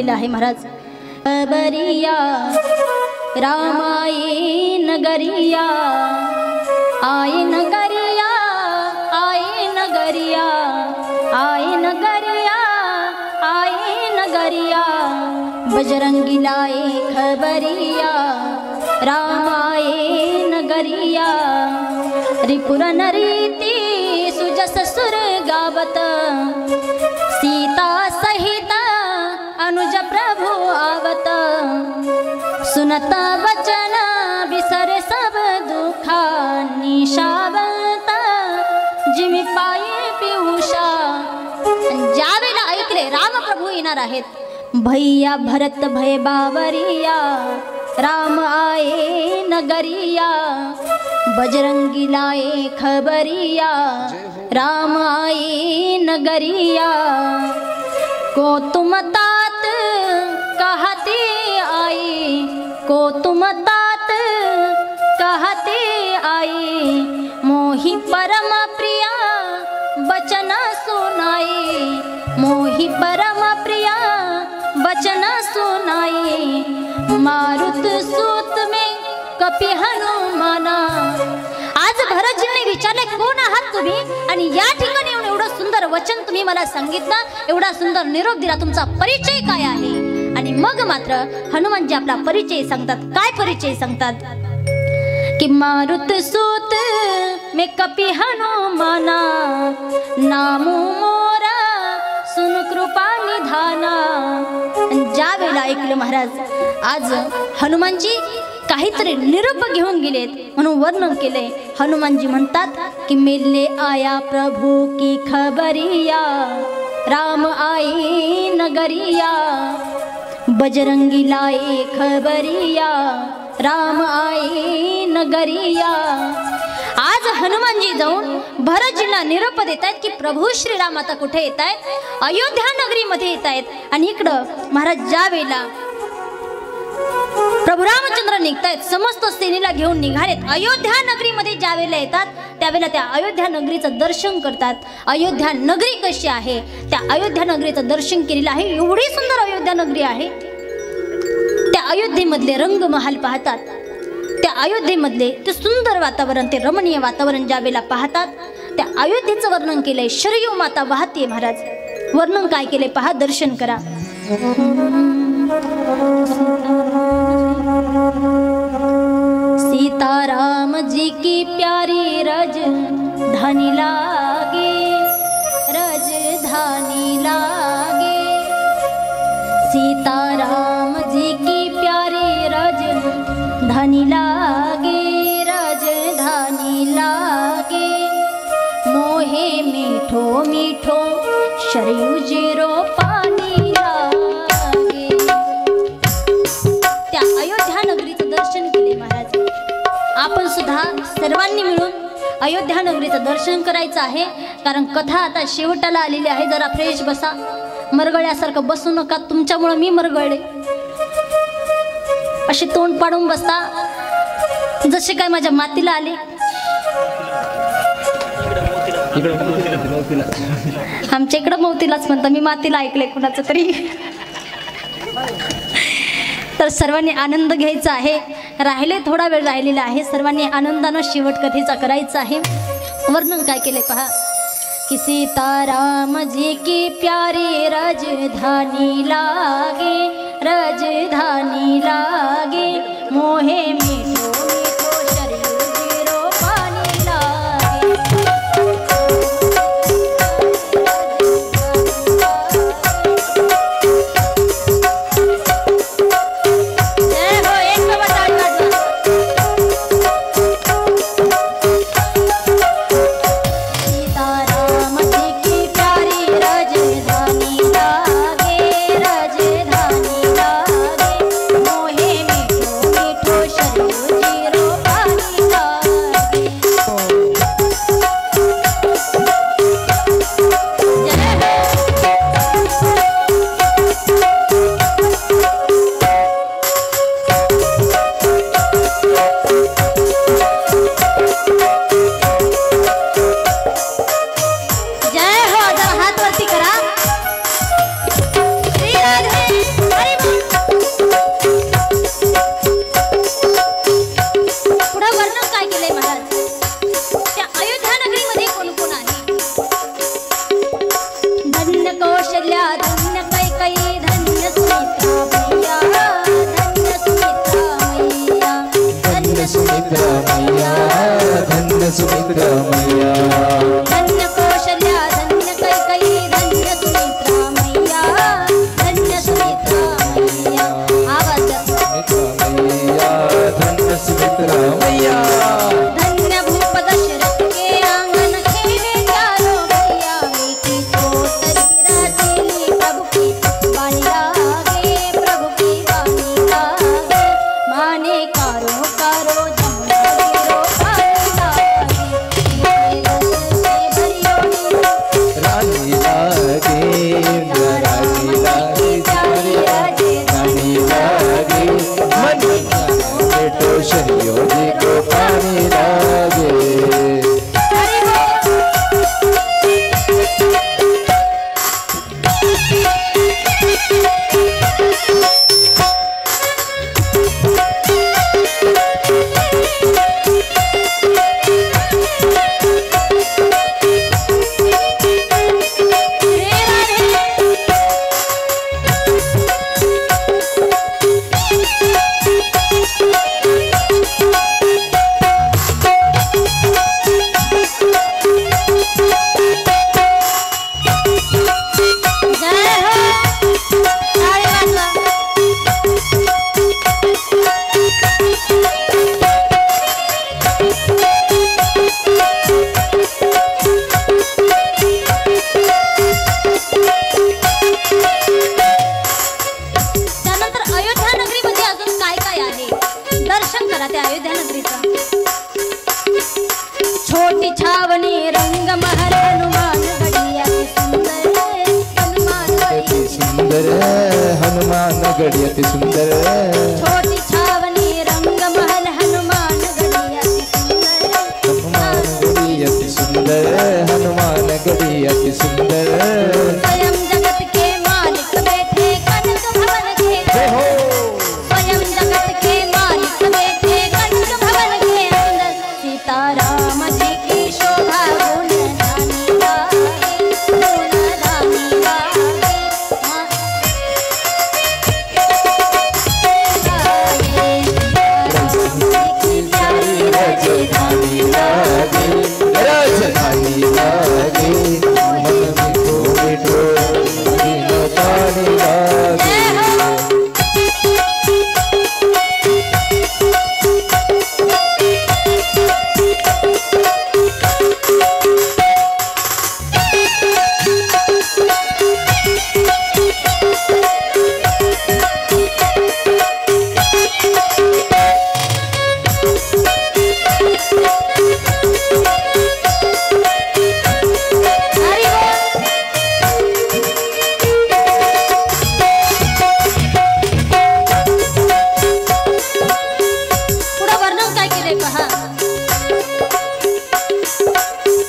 लिहिलं आहे महाराज. खबरिया रामाये नगरिया आये नगरिया आये नगरिया आये नगरिया आये नगरिया बजरंगी लाए खबरिया रामाये नगरिया रिपुर नरीति सुजस सुर गावत सीता सहित अनुज प्रभु आवत सुनत वचन बिसरे सब दुखा निशावत जिमी पाये पियुषा. ज्यावेळेला ऐकले राम प्रभू येणार आहेत भैया भरत भय बावरिया राम आये नगरिया बजरंगी लाए खबरिया राम आये नगरिया. को तुम तात कहते आई को तुम तात कहते आई मोहि परम प्रिया बचन सुनाई मोहि परम प्रिया बचन सुनाई मारुत सूत में कपि हनुमाना. आज भरतजींनी विचारले कोण आहात तुम्ही आणि या ठिकाणी येऊन एवढं सुंदर वचन तुम्ही मला सांगितलं एवढा सुंदर निरोप दिला तुमचा परिचय काय आहे. आणि मग मात्र हनुमानजी आपला परिचय सांगतात. काय परिचय सांगतात कि मारुत सूत में कपि हनुमाना नामू मोरा सुन कृपा निधाना. ज्या वेळेला ऐकलं महाराज आज हनुमानजी काहीतरी निरूप घेऊन गेलेत म्हणून वर्णन केले. हनुमानजी म्हणतात की मिलने आया प्रभु की खबरिया राम आई नगरिया बजरंगी लाए खबरिया राम आई नगरिया. आज हनुमानजी जाऊन भरतजींना निरोप देत आहेत की प्रभू श्रीराम आता कुठे येत आहेत अयोध्या नगरीमध्ये येत आहेत. आणि इकडं महाराज ज्या वेळेला प्रभू रामचंद्र निघतायत समस्त सेनेला घेऊन निघालेत अयोध्या नगरीमध्ये ज्या वेळेला येतात त्यावेळेला त्या अयोध्या नगरीचं दर्शन करतात. अयोध्या नगरी कशी आहे त्या अयोध्या नगरीचं दर्शन केलेलं आहे. एवढी सुंदर अयोध्या नगरी आहे. त्या अयोध्येमधले रंगमहाल पाहतात. त्या अयोध्येमधले ते सुंदर वातावरण ते रमणीय वातावरण ज्या वेळेला पाहतात त्या अयोध्येचं वर्णन केलंय. शरयू माता वाहते महाराज. वर्णन काय केले पहा दर्शन करा. सीताराम जी की प्यारी रज धनी लागे रज धानी लागे सीताराम जी की प्यारी रज धनी लागे रज धानी लागे मोहे मीठो मीठो शरयू जीरो पानी लागे. त्या अयोध्या नगरीचं दर्शन केले महाराज. आपण सुद्धा सर्वांनी मिळून अयोध्या नगरीचं दर्शन करायचं आहे. कारण कथा आता शेवटाला आलेली आहे. जरा फ्रेश बसा. मरगळ्यासारखं बसू नका. तुमच्यामुळं मी मरगळले. असे तोंड पाडून बसता जसे काय माझ्या मातीला आले. आमच्या इकडं मौतीलाच म्हणता. मी मातीला ऐकले कुणाचं तरी. तर सर्वांनी आनंद घ्यायचा आहे. राहिले थोडा वेळ राहिलेला आहे. सर्वांनी आनंदानं शेवट कथेचा करायचा आहे. वर्णन काय केले पहा कि सीताराम जी की प्यारी राजधानी लागे राजधानी लागे मोहे मीठो मीठो शरीर जीरो पानी लागे. शरीर सुमित्रा मैया धन्य सुमित्रा मैया धन्य कौशल्या धन्य कैकयी धन्य सुमित्रा मैया धन्य सुमित्रा मैया आवाज सुमित्रा मैया धन्य सुमित्रा मैया धन्य भूप दशरथ के आंगन खेले चारों मैया मीठी सोतरी राजीली प्रभु की वाणी लागे प्रभु की वाणी लागे माने कारो कारो जमरो पानी लागे रानी लागे रानी लागे रानी लागे मन बेटो शनियों जी को पानी लागे छोटी छावनी रंग महल हनुमान गढ़िया अति सुंदर हनुमान गढ़ी अति सुंदर छोटी छावनी रंग महल हनुमान गढ़िया हनुमान गढ़ी अति सुंदर हनुमान गढ़ी अति सुंदर स्वयं जगत के मालिक बैठे कनक भवन के स्वयं जगत के मालिक बैठे कनक भवन के अंदर सीताराम जी की शोभा गुण रानी लागे गुण रानी लागे राजधानी लागे राजधानी लागे मन मिठो मिठो बिनो पानी लागे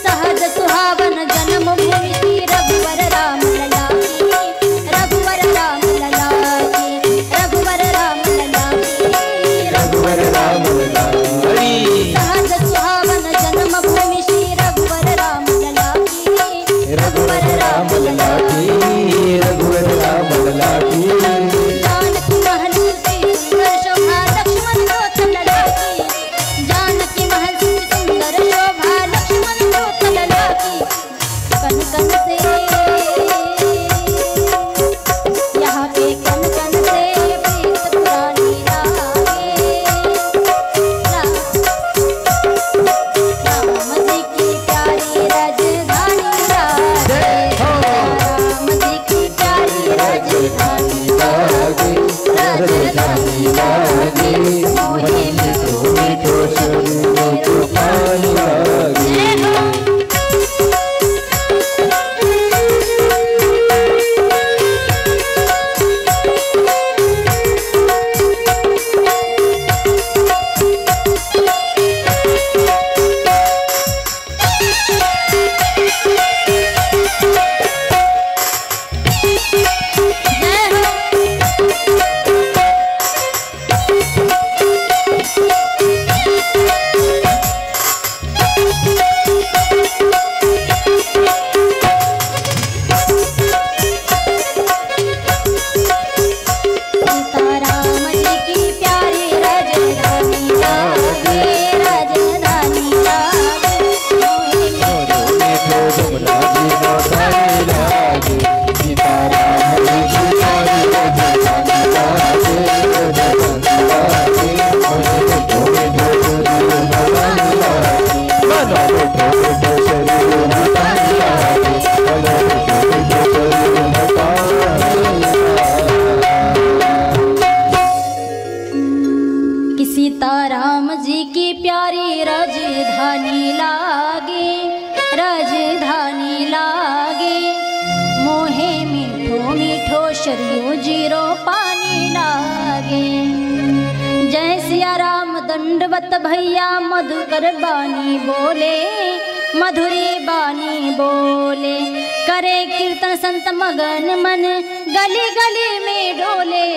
सहज सुहावन जन्म भूमि श्री रघुवर राम लला की रघुवर राम लला की रघुवर राम लला की रघुवर राम लागी सहज सुहावन जन्म भूमि श्री रघुवर राम लला की रघुवर राम लागी रघुवर राम लागी जानकी महल की सुंदर शोभा लक्ष्मण को लला की जानकी जी की प्यारी राजधानी लागे, राजधानी लागे। मोहे मीठो मीठो शरियो जीरो पानी लागे। जय सिया राम दंडवत भैया मधुकर बानी बोले, मधुरी बानी बोले। करे कीर्तन संत मगन मन गली गली में डोले।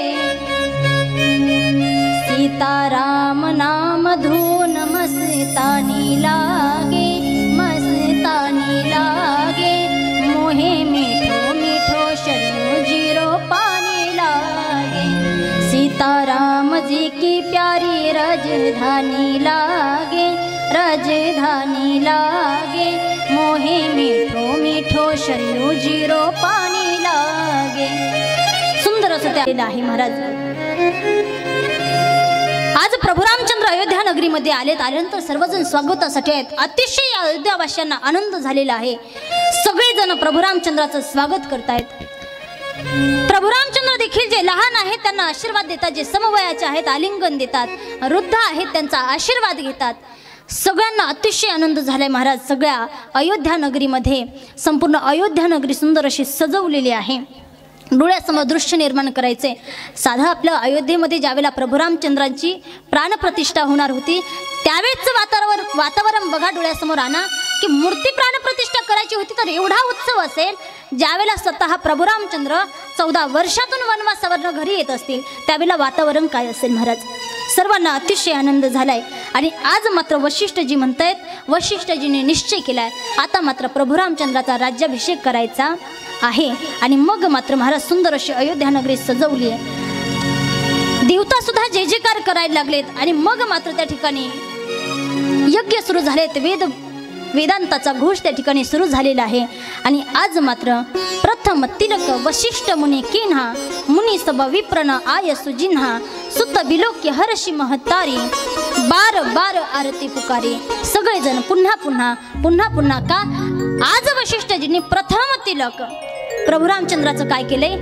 सीताराम नाम धून मस्तानी लागे, मस्तानी लागे। मोहे मीठो मीठो शरियो जीरो पानी लागे। सीताराम जी की प्यारी राजधानी लागे, राजधानी लागे। मोहे मीठो मीठो शरियो जीरो पाणी लागे। सुंदर असं ते आहे महाराज। आज प्रभू रामचंद्र अयोध्या नगरीमध्ये आल्यानंतर सर्वजण स्वागतासाठी आहेत। अतिशय अयोध्यावासियांना आनंद झालेला आहे। सगळेजण प्रभू रामचंद्राचं स्वागत करतायत। प्रभू रामचंद्र देखील जे लहान आहेत त्यांना आशीर्वाद देतात, जे समवयाचे आहेत आलिंगन देतात, वृद्ध आहेत त्यांचा आशीर्वाद घेतात। सगळ्यांना अतिशय आनंद झालाय महाराज। सगळ्या अयोध्या नगरीमध्ये संपूर्ण अयोध्या नगरी सुंदर अशी सजवलेली आहे। डोळ्यासमोर दृश्य निर्माण करायचे। साधा आपल्या अयोध्येमध्ये ज्यावेळेला प्रभू रामचंद्रांची प्राणप्रतिष्ठा होणार होती त्यावेळेचं वातावरण बघा डोळ्यासमोर आणा की मूर्ती प्राणप्रतिष्ठा करायची होती तर एवढा उत्सव असेल। ज्यावेळेला स्वतः प्रभू रामचंद्र 14 वर्षातून वनवासावरनं घरी येत असतील त्यावेळेला वातावरण काय असेल महाराज। सर्वांना अतिशय आनंद झालाय। आणि आज मात्र वशिष्ठजी म्हणतायत, वशिष्ठजीने निश्चय केलाय आता मात्र प्रभू रामचंद्राचा राज्याभिषेक करायचा आहे। आणि मग मात्र महाराज सुंदर अशी अयोध्या नगरी सजवली आहे। देवता सुद्धा जय जयकार करायला लागलेत। आणि मग मात्र त्या ठिकाणी यज्ञ सुरू झालेत। वेदांताचा घोष त्या ठिकाणी सुरू झालेला आहे। आणि आज मात्र प्रथम तिलक वशिष्ठ मुनी किन्हा मुनी सब विप्रन आय सुजिन्हा सुत बिलोक्य हर्षी महतारी बार बार आरती पुकारी। सगळेजण पुन्हा पुन्हा पुन्हा पुन्हा का आज वशिष्ठजींनी प्रथम तिलक प्रभू रामचंद्राचं काय केलंय